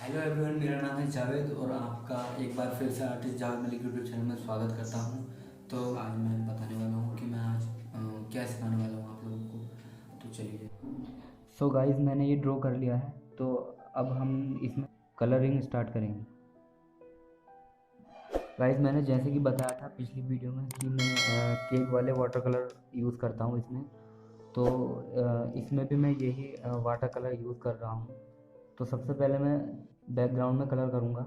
Hello everyone, मेरा नाम है जावेद और आपका एक बार फिर से artist Javed Malik YouTube channel में स्वागत करता हूं। तो आज मैं बताने वाला हूं कि मैं आज क्या सिखाने वाला हूं आप लोगों को। तो चलिए। सो गाइस, मैंने ये ड्रॉ कर लिया है। तो अब हम इसमें कलरिंग स्टार्ट करेंगे। गाइस, मैंने जैसे कि बताया था पिछली वीडियो में कि मैं केक वाले वाटर कलर यूज़ करता हूँ इसमें। तो इसमें भी मैं यही वाटर कलर यूज़ कर रहा हूँ। तो सबसे पहले मैं बैकग्राउंड में कलर करूँगा।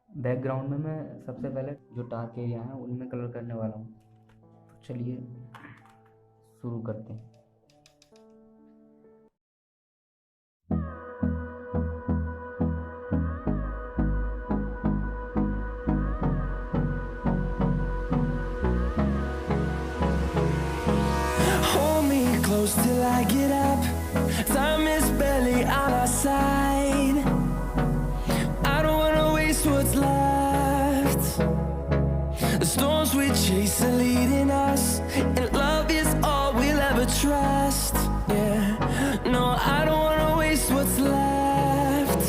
बैकग्राउंड में मैं सबसे पहले जो डार्क एरिया है उनमें कलर करने वाला हूँ। तो चलिए शुरू करते हैं। Hold me close till I get up. Time is barely on our side. I don't wanna waste what's left. The storms we chase are leading us, and love is all we'll ever trust. Yeah, no, I don't wanna waste what's left.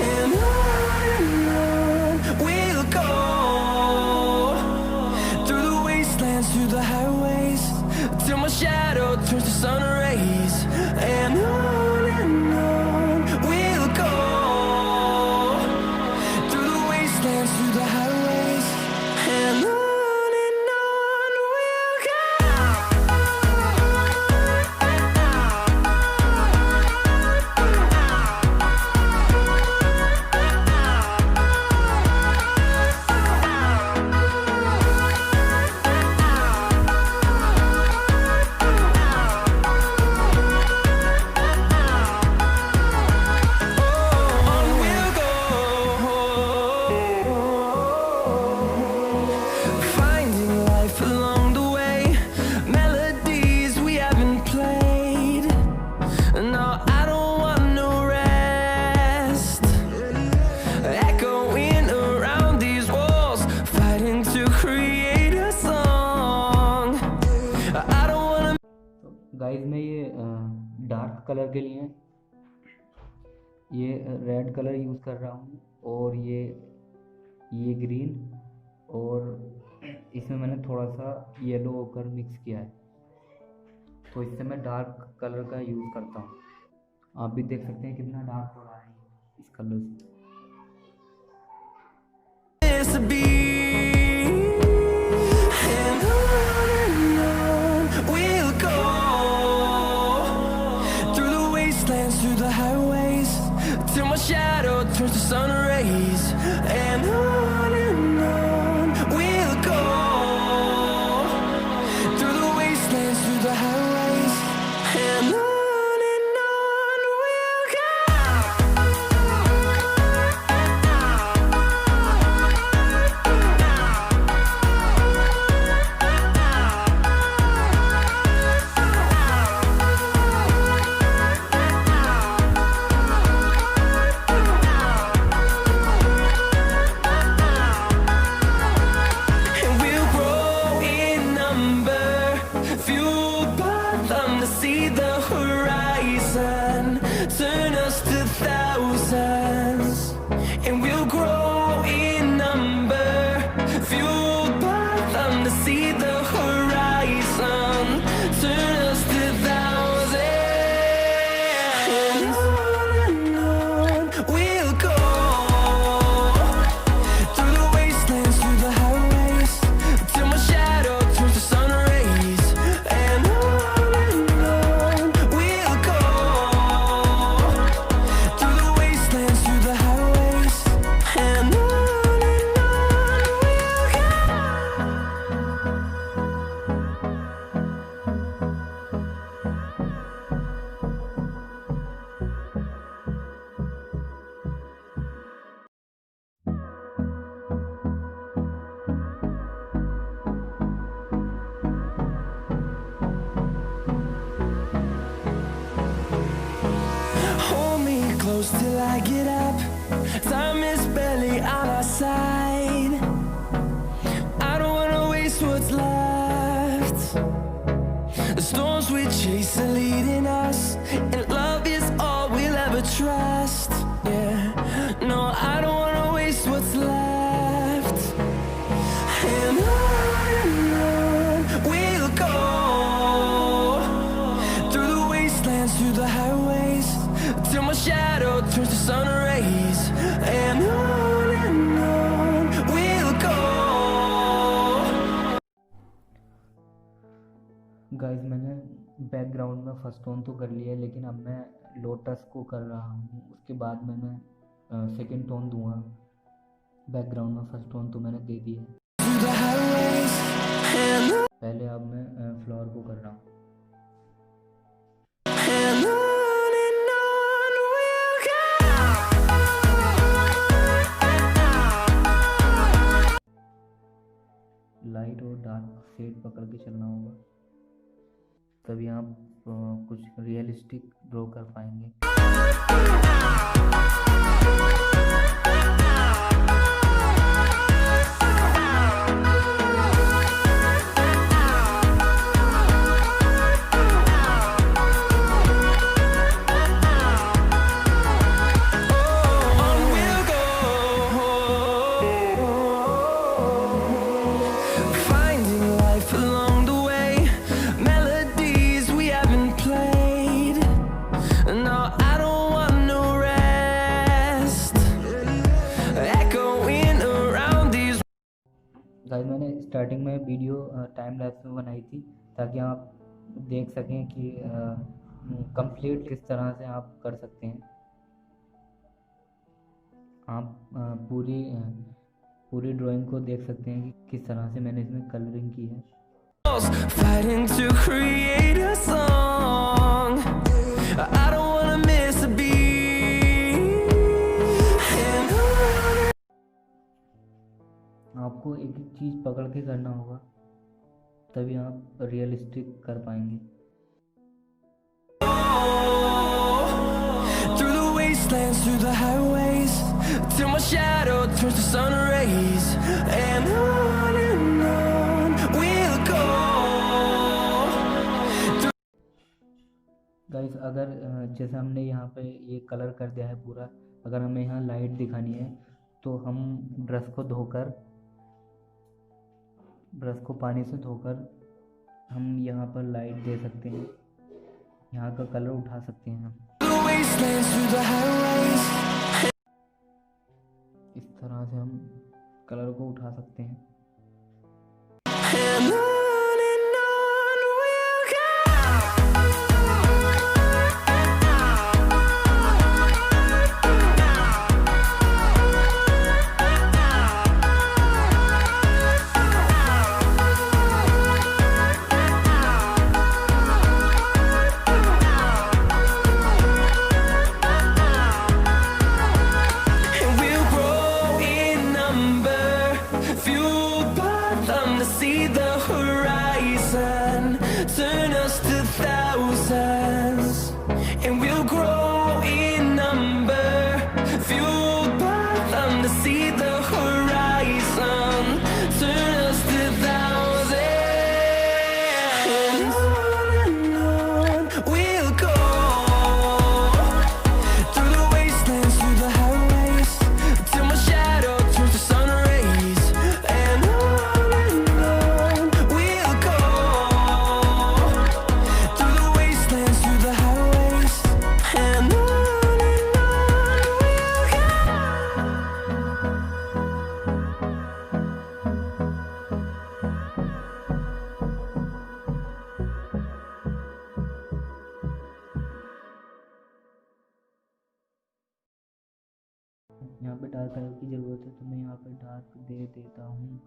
And on we'll go, through the wastelands, through the highways, till my shadow turns to sun rays. And on we'll go, through the wastelands, through the highways. And on we'll go. Finding life along the way, melodies we haven't played. No, I don't want no rest. Echoing around these walls, fighting to create a song. I don't wanna. तो guys, मैं ये dark colour के लिए ये red colour use कर रहा हूँ और ये ग्रीन, और इसमें मैंने थोड़ा सा येलो होकर मिक्स किया है। तो इससे मैं डार्क कलर का यूज़ करता हूँ। आप भी देख सकते हैं कितना डार्क हो रहा है इस कलर से। This be. And on we'll go, through the wastelands, through the highways, till my shadow turns to sun rays. And on we'll go, through the wastelands, through the highways. And on we'll go. And we'll grow in number, fueled by them to see the horizon, turn us to thousands. And we'll grow in number, fueled by them to see the horizon, turn us to thousands. And on we'll go, through the wastelands, through the highways, till my shadow turns to sun rays. And on we'll go, through the wastelands, through the highways. And on we'll go. Hold me close till I get up. Time is barely on our side. I don't wanna waste what's left. The storms we chase are leading us, and love is all we'll ever trust. through the highways till my shadow turns to sun rays, and on we'll go. Guys मैंने background में first tone तो कर लिया है, लेकिन अब मैं lotus को कर रहा हूँ। उसके बाद में मैं सेकंड टोन दूंगा। बैकग्राउंड में फर्स्ट टोन तो मैंने दे दिया है। पहले अब मैं फ्लावर को कर रहा हूँ। लाइट और डार्क शेड पकड़ के चलना होगा, तभी आप कुछ रियलिस्टिक ड्रॉ कर पाएंगे। गाइस मैंने स्टार्टिंग में वीडियो टाइम लैप्स में बनाई थी, ताकि आप देख सकें कि कंप्लीट किस तरह से आप कर सकते हैं। आप पूरी ड्राइंग को देख सकते हैं कि किस तरह से मैंने इसमें कलरिंग की है। Fighting to create a song, I don't wanna miss a beat. आपको एक एक चीज़ पकड़ के करना होगा, तभी आप रियलिस्टिक कर पाएंगे। Through the wastelands, through the highways, till my shadow turns to sun rays, and on we'll go. Guys अगर जैसे हमने यहाँ पे ये कलर कर दिया है पूरा, अगर हमें यहाँ लाइट दिखानी है तो हम ब्रश को पानी से धोकर हम यहाँ पर लाइट दे सकते हैं, यहाँ का कलर उठा सकते हैं हम। इस तरह से हम कलर को उठा सकते हैं। See the horizon turn us to thousands, and we'll grow in number, fueled by them to see the horizon turn us to thousands, and on we'll go. Through the wastelands, through the highways, till my shadow turns to sun rays, and यहाँ पे dark colour की ज़रूरत है, तो मैं यहाँ पे dark दे देता हूँ,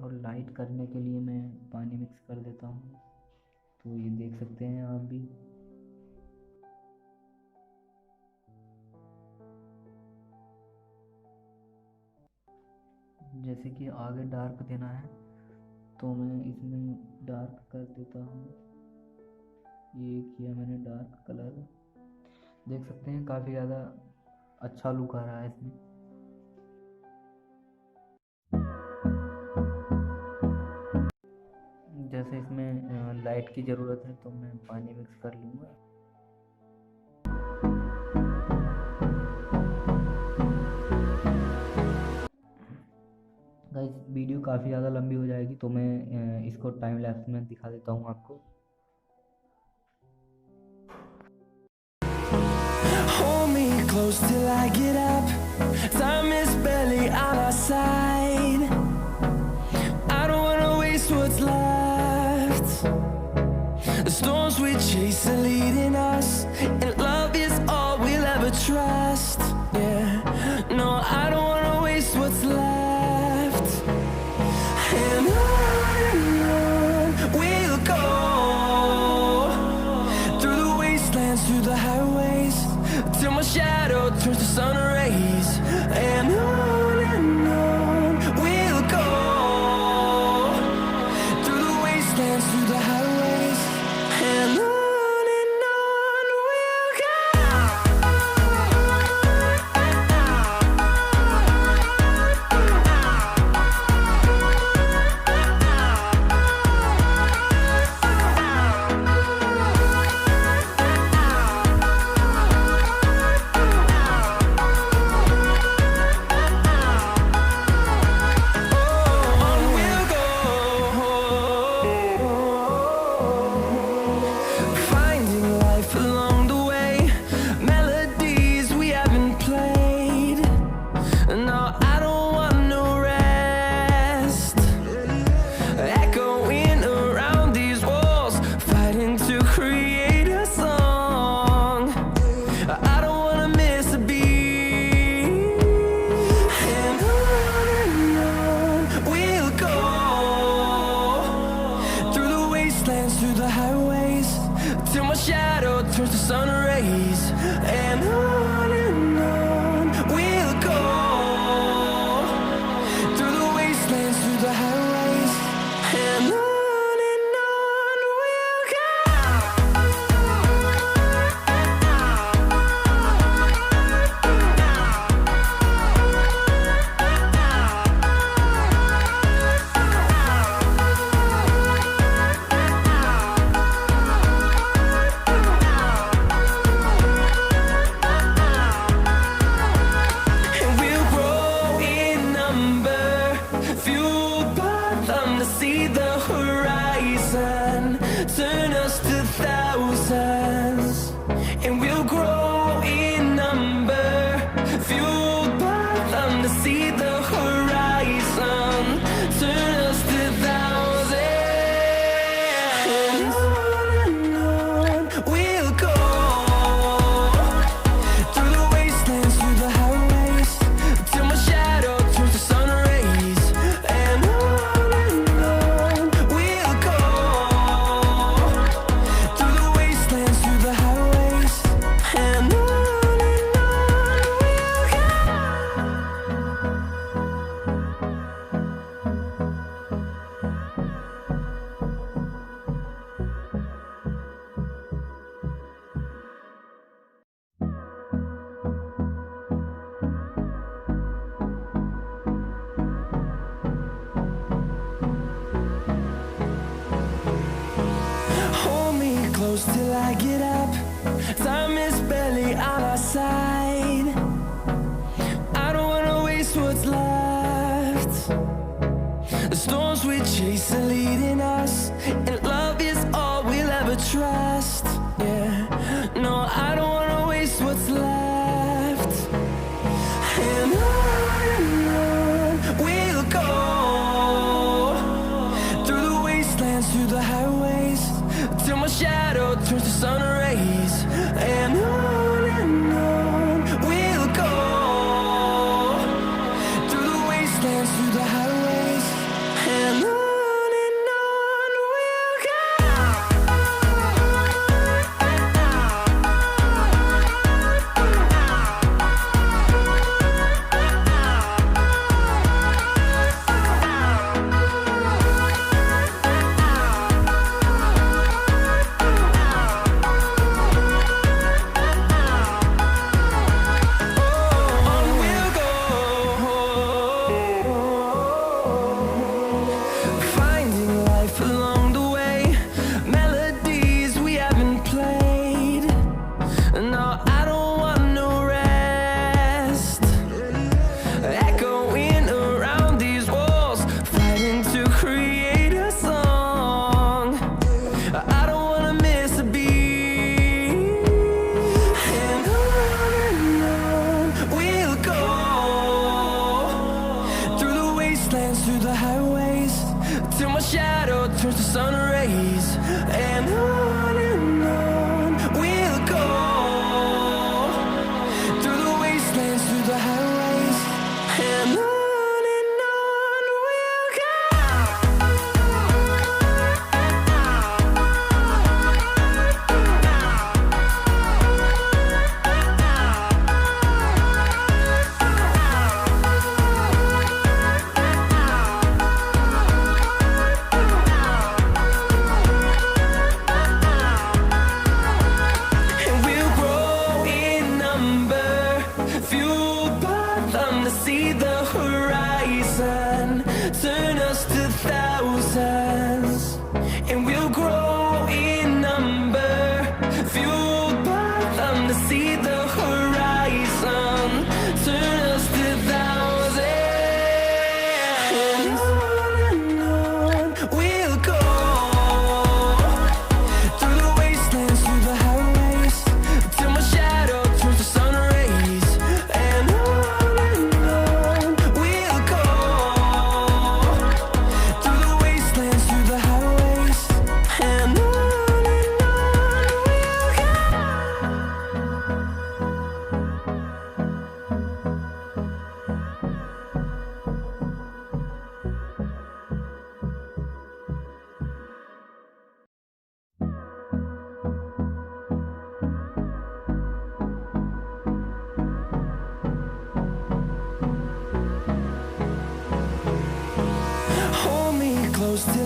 और लाइट करने के लिए मैं पानी मिक्स कर देता हूँ। तो ये देख सकते हैं आप भी। जैसे कि आगे डार्क देना है तो मैं इसमें डार्क कर देता हूँ। ये किया मैंने डार्क कलर, देख सकते हैं काफ़ी ज़्यादा अच्छा लुक आ रहा है इसमें। जैसे इसमें लाइट की ज़रूरत है तो मैं पानी मिक्स कर लूँगा। गाइस वीडियो काफ़ी ज़्यादा लंबी हो जाएगी, तो मैं इसको टाइम लैप्स में दिखा देता हूँ आपको। close till I get up. Time is barely on our side. I don't wanna waste what's left. The storms we chase are leading us, and love is all we'll ever trust. Yeah, no, I don't wanna waste what's left. And on we'll go, through the wastelands, through the highways, till my shadow turns to sun rays. And on we'll go, through the wastelands, through the highways, and on we'll go. Finding life along the way, melodies we haven't played. No, I don't want no rest. Echoing around these walls, fighting to create a song. I don't wanna miss a beat. And on we'll go, through the wastelands, through the highways, till my shadow turns to sun rays. And on we'll go, through the wastelands, through the highways, and on we'll go. And we'll grow in number, fueled by them to see the horizon, turn us to thousands. And we'll grow in number, fueled by them to see the horizon, turn us to thousands. And on we'll go, through the wastelands, through the highways, till my shadow turns to sun rays. And on we'll go, through the wastelands, through the highways, and on we'll go. Hold me close till I get up. Time is barely on our side. I don't wanna waste what's left. The storms we chase are leading us, and love is all we'll ever trust. Yeah, no, I don't wanna waste what's left. And on we'll go, through the wastelands, through the highways, till my shadow turns to sun rays.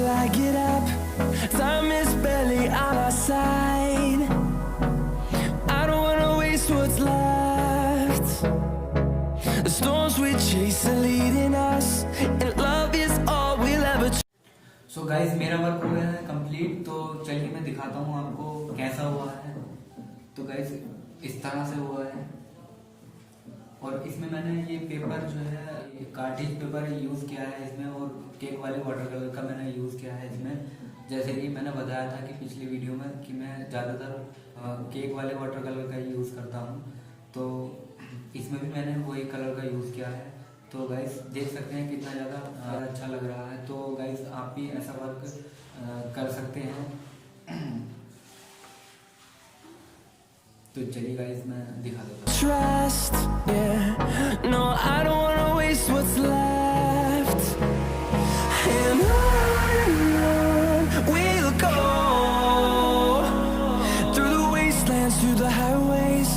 till I get up. Time is barely on our side. I don't wanna waste what's left. The storms we chase are leading us, and love is all we'll ever. So guys मेरा work हो गया है complete. तो चलिए मैं दिखाता हूँ आपको कैसा हुआ है। तो गाइज इस तरह से हुआ है, और इसमें मैंने ये पेपर जो है कार्टेज पेपर यूज़ किया है इसमें, और केक वाले वाटर कलर का मैंने यूज़ किया है इसमें। जैसे कि मैंने बताया था कि पिछली वीडियो में कि मैं ज़्यादातर केक वाले वाटर कलर का यूज़ करता हूँ, तो इसमें भी मैंने वही कलर का यूज़ किया है। तो गाइस देख सकते हैं कितना ज़्यादा अच्छा लग रहा है। तो गाइस आप भी ऐसा वर्क कर सकते हैं। तो चलिए गाइस मैं दिखा देता हूँ। Trust, yeah. No, I don't wanna waste what's left. And on we'll go, through the wastelands, through the highways,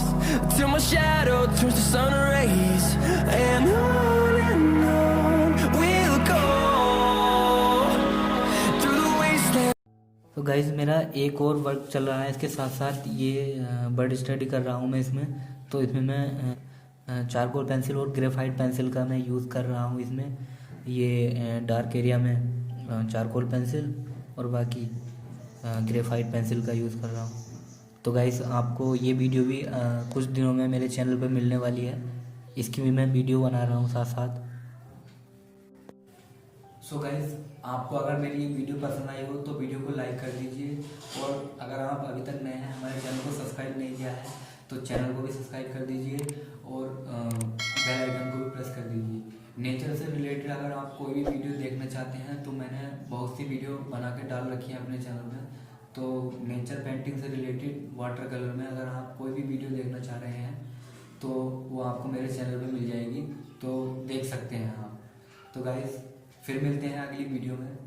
till my shadow turns to sun rays. And on we'll go, through the wastelands. तो guys मेरा एक और work चल रहा है इसके साथ साथ, ये बर्ड स्टडी कर रहा हूँ मैं इसमें। तो इसमें मैं चारकोल पेंसिल और ग्रेफाइट पेंसिल का मैं यूज़ कर रहा हूँ इसमें। ये डार्क एरिया में चारकोल पेंसिल और बाकी ग्रेफाइट पेंसिल का यूज़ कर रहा हूँ। तो गाइज आपको ये वीडियो भी कुछ दिनों में मेरे चैनल पर मिलने वाली है, इसकी भी मैं वीडियो बना रहा हूँ साथ साथ। सो गाइज आपको अगर मेरी ये वीडियो पसंद आई हो तो वीडियो को लाइक कर दीजिए, और अगर आप अभी तक नए हैं, हमारे चैनल को सब्सक्राइब नहीं किया है तो चैनल को भी सब्सक्राइब कर दीजिए, और बेल आइकन को भी प्रेस कर दीजिए। नेचर से रिलेटेड अगर आप कोई भी वीडियो देखना चाहते हैं तो मैंने बहुत सी वीडियो बना के डाल रखी है अपने चैनल में। तो नेचर पेंटिंग से रिलेटेड वाटर कलर में अगर आप कोई भी वीडियो देखना चाह रहे हैं तो वो आपको मेरे चैनल पे मिल जाएगी, तो देख सकते हैं आप। तो गाइस फिर मिलते हैं अगली वीडियो में।